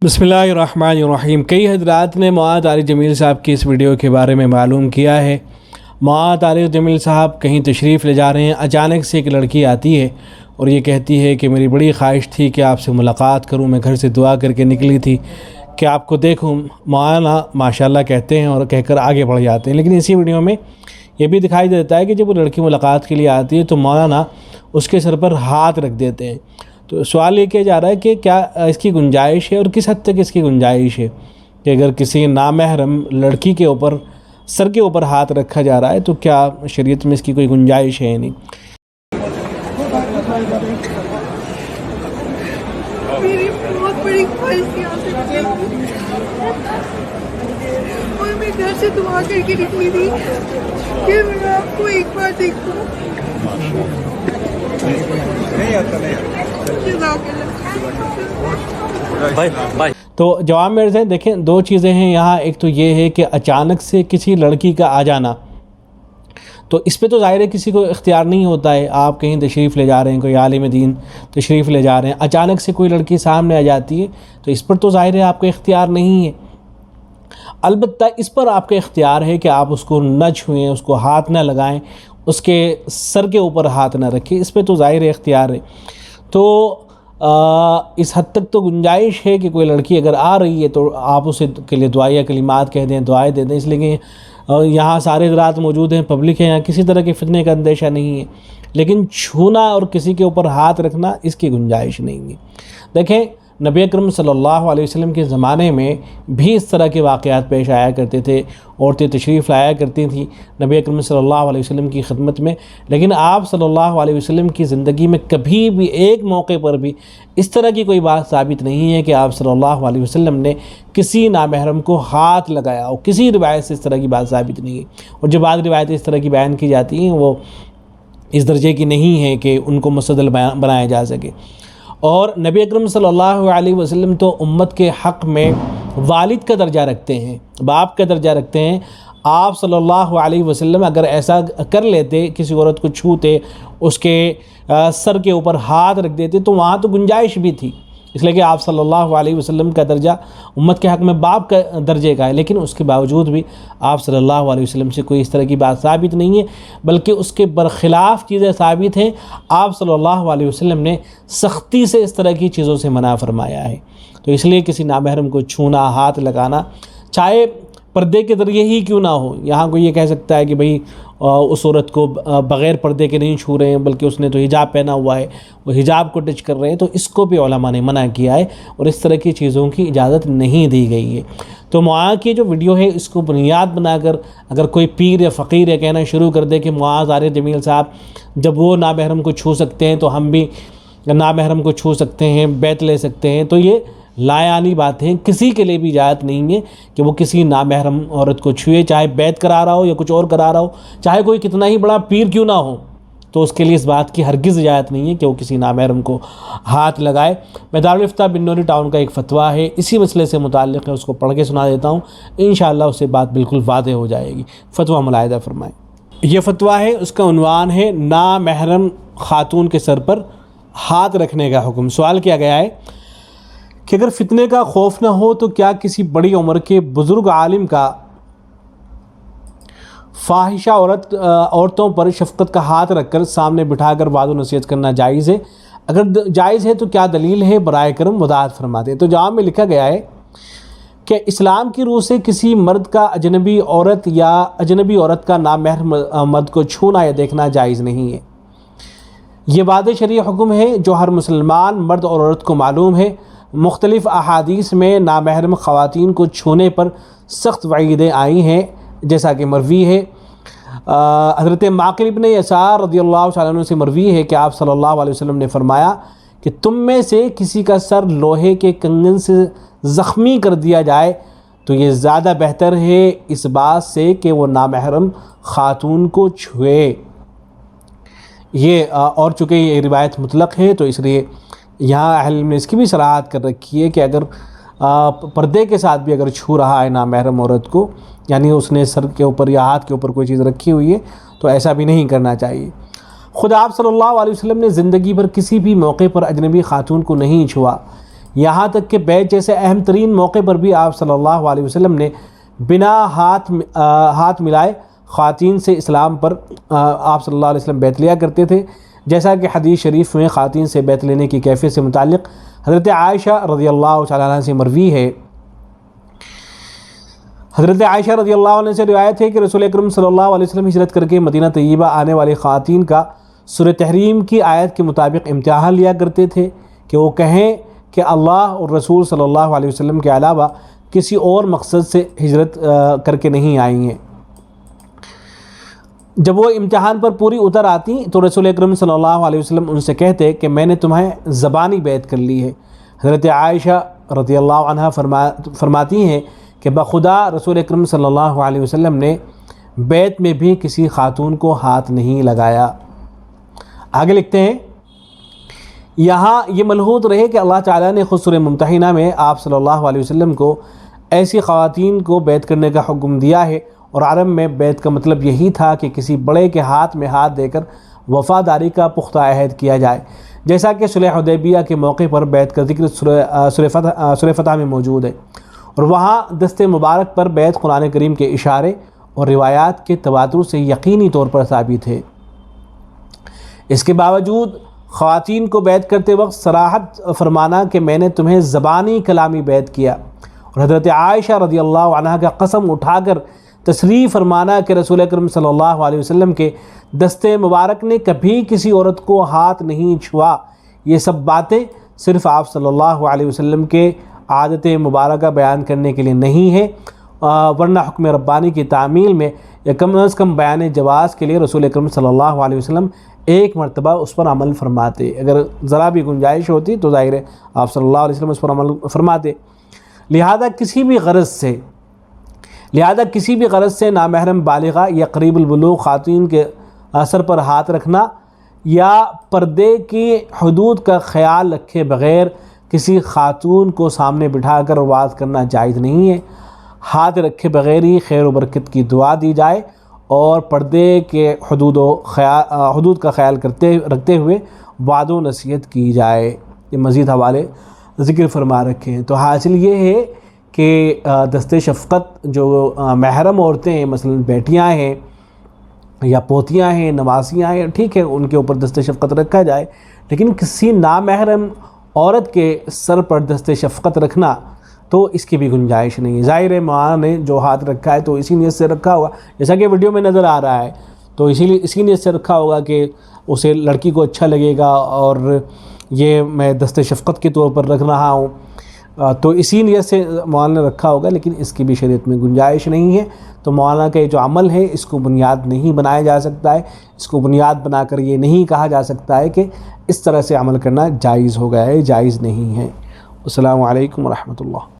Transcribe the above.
बिस्मिल्लाहिर्रहमानिर्रहीम। कई हजरात ने मुआद तारिक जमील साहब की इस वीडियो के बारे में मालूम किया है। मुआद तारिक जमील साहब कहीं तशरीफ़ ले जा रहे हैं। अचानक से एक लड़की आती है और ये कहती है कि मेरी बड़ी ख्वाहिश थी कि आपसे मुलाकात करूं, मैं घर से दुआ करके निकली थी कि आपको देखूं। मौलाना माशाल्लाह कहते हैं और कहकर आगे बढ़ जाते हैं। लेकिन इसी वीडियो में ये भी दिखाई देता है कि जब वो लड़की मुलाकात के लिए आती है तो मौलाना उसके सर पर हाथ रख देते हैं। तो सवाल ये किया जा रहा है कि क्या इसकी गुंजाइश है और किस हद तक इसकी गुंजाइश है कि अगर किसी नामहरम लड़की के ऊपर सर के ऊपर हाथ रखा जा रहा है तो क्या शरीयत में इसकी कोई गुंजाइश है या नहीं। मेरी बहुत बड़ी ख्वाहिश थी आपसे और मैं घर से दुआ करके निकली थी कि मैं आपको एक बार देखूं। तो जवाब मेरे से देखें, दो चीज़ें हैं यहाँ। एक तो ये है कि अचानक से किसी लड़की का आ जाना, तो इस पे तो ज़ाहिर है किसी को इख्तियार नहीं होता है। आप कहीं तशरीफ़ ले जा रहे हैं, कोई आलिम दीन तशरीफ़ ले जा रहे हैं, अचानक से कोई लड़की सामने आ जाती है तो इस पर तो ज़ाहिर है आपका इख्तियार नहीं है। अलबत्ता इस पर आपका इख्तियार है कि आप उसको न छुएं, उसको हाथ न लगाएं, उसके सर के ऊपर हाथ न रखें। इस पर तो ज़ाहिर है इख्तियार है। तो इस हद तक तो गुंजाइश है कि कोई लड़की अगर आ रही है तो आप उसे के लिए दुआ या कलिमात कह दें, दुआएं दे दें। इसलिए कि यहाँ सारे हज़रात मौजूद हैं, पब्लिक है, यहाँ किसी तरह के फितने का अंदेशा नहीं है। लेकिन छूना और किसी के ऊपर हाथ रखना, इसकी गुंजाइश नहीं है। देखें, नबी अकरम सल्लल्लाहु अलैहि वसल्लम के ज़माने में भी इस तरह के वाक़यात पेश आया करते थे। औरतें तशरीफ़ लाया करती थी नबी अकरम सल्लल्लाहु अलैहि वसल्लम की खिदमत में। लेकिन आप सल्लल्लाहु अलैहि वसल्लम की ज़िंदगी में कभी भी एक मौके पर भी इस तरह की कोई बात साबित नहीं है कि आप सल्लल्लाहु अलैहि वसल्लम ने किसी नामहरम को हाथ लगाया हो। किसी रिवायत से इस तरह की बात साबित नहीं है। और जो बाद रिवायतें इस तरह की बयान की जाती हैं वो इस दर्जे की नहीं है कि उनको मुस्तदल बनाया जा सके। और नबी अकरम सल्लल्लाहु अलैहि वसल्लम तो उम्मत के हक़ में वालिद का दर्जा रखते हैं, बाप का दर्जा रखते हैं। आप सल्लल्लाहु अलैहि वसल्लम अगर ऐसा कर लेते, किसी औरत को छूते, उसके सर के ऊपर हाथ रख देते तो वहाँ तो गुंजाइश भी थी। इसलिए कि आप सल्लल्लाहु अलैहि वसल्लम का दर्जा उम्मत के हक़ में बाप का दर्जे का है। लेकिन उसके बावजूद भी आप सल्लल्लाहु अलैहि वसल्लम से कोई इस तरह की बात साबित नहीं है, बल्कि उसके बरखिलाफ़ चीज़ें साबित हैं। आप सल्लल्लाहु अलैहि वसल्लम ने सख्ती से इस तरह की चीज़ों से मना फरमाया है। तो इसलिए किसी नामहरम को छूना, हाथ लगाना, चाहे पर्दे के ज़रिए ही क्यों ना हो। यहाँ कोई ये कह सकता है कि भाई उस औरत को बग़ैर पर्दे के नहीं छू रहे हैं, बल्कि उसने तो हिजाब पहना हुआ है, वो हिजाब को टच कर रहे हैं, तो इसको भी उलमा ने मना किया है और इस तरह की चीज़ों की इजाज़त नहीं दी गई है। तो मुआज़ की जो वीडियो है इसको बुनियाद बनाकर अगर कोई पीर या फ़कीर या कहना शुरू कर दे कि मुआज़ तारिक जमील साहब जब वो नामहरम को छू सकते हैं तो हम भी नामहरम को छू सकते हैं, बैत ले सकते हैं, तो ये लायानी बात है। किसी के लिए भी इजाज़त नहीं है कि वो किसी नामहरम औरत को छुए, चाहे बैत करा रहा हो या कुछ और करा रहा हो, चाहे कोई कितना ही बड़ा पीर क्यों ना हो, तो उसके लिए इस बात की हरगिज़ इजाज़त नहीं है कि वो किसी नामहरम को हाथ लगाए। मैं दारुल इफ्ता बिन्नौरी टाउन का एक फ़तवा है, इसी मसले से मुताल्लिक़ है, उसको पढ़ के सुना देता हूँ। इंशाअल्लाह उससे बात बिल्कुल वाज़ेह हो जाएगी। फ़तवा मुलाहिदा फ़रमाएँ। ये फ़तवा है, उसका उन्वान है नामहरम ख़ातून के सर पर हाथ रखने का हुक्म। सवाल किया गया है कि अगर फितने का खौफ ना हो तो क्या किसी बड़ी उम्र के बुज़ुर्ग आलिम का फाहिशा औरतों पर शफ़क़त का हाथ रखकर सामने बिठाकर वाद नसीहत करना जायज़ है? अगर जायज़ है तो क्या दलील है, बराए करम वदाहत फरमाते हैं। तो जवाब में लिखा गया है कि इस्लाम की रूह से किसी मर्द का अजनबी औरत या अजनबी औरत का नामहरम मर्द को छूना या देखना जायज़ नहीं है। ये वादे शरीय हुक्म है जो हर मुसलमान मर्द और औरत को मालूम है। मुख्तलिफ़ अहादीस में नामहरम ख़वातीन को छूने पर सख्त वईदें आई हैं, जैसा कि मरवी है। हज़रत माक़िल इब्न यसार रज़ियल्लाहु तआला अन्हु से मरवी है कि आप सल्लल्लाहु अलैहि वसल्लम ने फ़रमाया कि तुम में से किसी का सर लोहे के कंगन से ज़ख्मी कर दिया जाए तो ये ज़्यादा बेहतर है इस बात से कि वो नामहरम ख़ातून को छुए। ये और चूँकि ये रिवायत मुतलक़ है तो इसलिए यहाँ अहल इल्म ने इसकी भी सराहत कर रखी है कि अगर पर्दे के साथ भी अगर छू रहा है नामहरम औरत को, यानी उसने सर के ऊपर या हाथ के ऊपर कोई चीज़ रखी हुई है, तो ऐसा भी नहीं करना चाहिए। ख़ुद आप सल्लल्लाहु अलैहि वसल्लम ने ज़िंदगी भर किसी भी मौके पर अजनबी ख़ातून को नहीं छुआ। یہاں تک کہ بیعت جیسے اہم ترین موقع پر بھی آپ صلی اللہ علیہ وسلم نے بنا ہاتھ ملائے خواتین سے اسلام پر آپ صلی اللہ علیہ وسلم بیعت لیا کرتے تھے، جیسا کہ حدیث شریف میں خواتین سے بیعت لینے کی کیفیت سے متعلق حضرت عائشہ رضی اللہ تعالیٰ عنہ سے مروی ہے۔ حضرت عائشہ رضی اللہ عنہ سے روایت ہے کہ رسول اکرم صلی اللہ علیہ وسلم ہجرت کر کے مدینہ طیبہ آنے والی خواتین کا سورہ تحریم کی آیت کے مطابق امتحان لیا کرتے تھے کہ وہ کہیں کہ اللہ اور رسول صلی اللہ علیہ وسلم کے علاوہ کسی اور مقصد سے ہجرت کر کے نہیں آئی ہیں۔ جب وہ امتحان پر پوری اتر آتی تو رسول اکرم صلی اللہ علیہ وسلم ان سے کہتے کہ میں نے تمہیں زبانی بیعت کر لی ہے۔ حضرت عائشہ رضی اللہ عنہ فرماتی ہیں کہ بخدا رسول اکرم صلی اللہ علیہ وسلم نے بیعت میں بھی کسی خاتون کو ہاتھ نہیں لگایا۔ آگے لکھتے ہیں، یہاں یہ ملحوظ رہے کہ اللہ تعالیٰ نے خود سورہ ممتحنہ میں آپ صلی اللہ علیہ وسلم کو ایسی خواتین کو بیعت کرنے کا حکم دیا ہے، اور عرب میں بیعت کا مطلب یہی تھا کہ کسی بڑے کے ہاتھ میں ہاتھ دے کر وفاداری کا پختہ عہد کیا جائے، جیسا کہ صلح حدیبیہ کے موقع پر بیعت کا ذکر سورہ فتح میں موجود ہے، اور وہاں دست مبارک پر بیعت قرآن کریم کے اشارے اور روایات کے تواتر سے یقینی طور پر ثابت ہے۔ اس کے باوجود خواتین کو بیعت کرتے وقت صراحت فرمانا کہ میں نے تمہیں زبانی کلامی بیعت کیا، اور حضرت عائشہ رضی اللہ عنہ کا قسم اٹھا کر تصریح فرمانا کہ رسول اکرم صلی اللہ علیہ وسلم کے دست مبارک نے کبھی کسی عورت کو ہاتھ نہیں چھوا، یہ سب باتیں صرف آپ صلی اللہ علیہ وسلم کے عادت مبارکہ بیان کرنے کے لیے نہیں ہے، ورنہ حکم ربانی کی تعمیل میں یا کم از کم بیان جواز کے لیے رسول اکرم صلی اللہ علیہ وسلم ایک مرتبہ اس پر عمل فرماتے۔ اگر ذرا بھی گنجائش ہوتی تو ظاہر ہے آپ صلی اللہ علیہ وسلم اس پر عمل فرماتے۔ لہذا کسی بھی غرض سے نامحرم بالغہ یا قریب البلوغ خواتین کے سر پر ہاتھ رکھنا یا پردے کی حدود کا خیال رکھے بغیر کسی خاتون کو سامنے بٹھا کر وعظ کرنا جائز نہیں ہے۔ ہاتھ رکھے بغیر ہی خیر و برکت کی دعا دی جائے، اور پردے کے حدود کا خیال رکھتے ہوئے وعظ و نصیحت کی جائے۔ یہ مزید حوالے ذکر فرما رکھے ہیں۔ تو حاصل یہ ہے کہ دست شفقت جو محرم عورتیں ہیں، مثلا بیٹیاں ہیں یا پوتیاں ہیں، نواسیاں ہیں، ٹھیک ہے ان کے اوپر دست شفقت رکھا جائے، لیکن کسی نامحرم عورت کے سر پر دست شفقت رکھنا تو اس کی بھی گنجائش نہیں ہے۔ ظاہر ہے ماں نے جو ہاتھ رکھا ہے تو اسی نیت سے رکھا ہوگا، جیسا کہ ویڈیو میں نظر آ رہا ہے، تو اسی نیت سے رکھا ہوگا کہ اسے لڑکی کو اچھا لگے گا اور یہ میں دست شفقت کے طور پر رکھ رہا ہوں، تو اسی نیت سے مولانا نے رکھا ہوگا، لیکن اس کی بھی شریعت میں گنجائش نہیں ہے۔ تو مولانا کا یہ جو عمل ہے اس کو بنیاد نہیں بنایا جا سکتا ہے، اس کو بنیاد بنا کر یہ نہیں کہا جا سکتا ہے کہ اس طرح سے عمل کرنا جائز ہو گیا ہے، جائز نہیں ہے۔ السلام علیکم ورحمۃ اللہ۔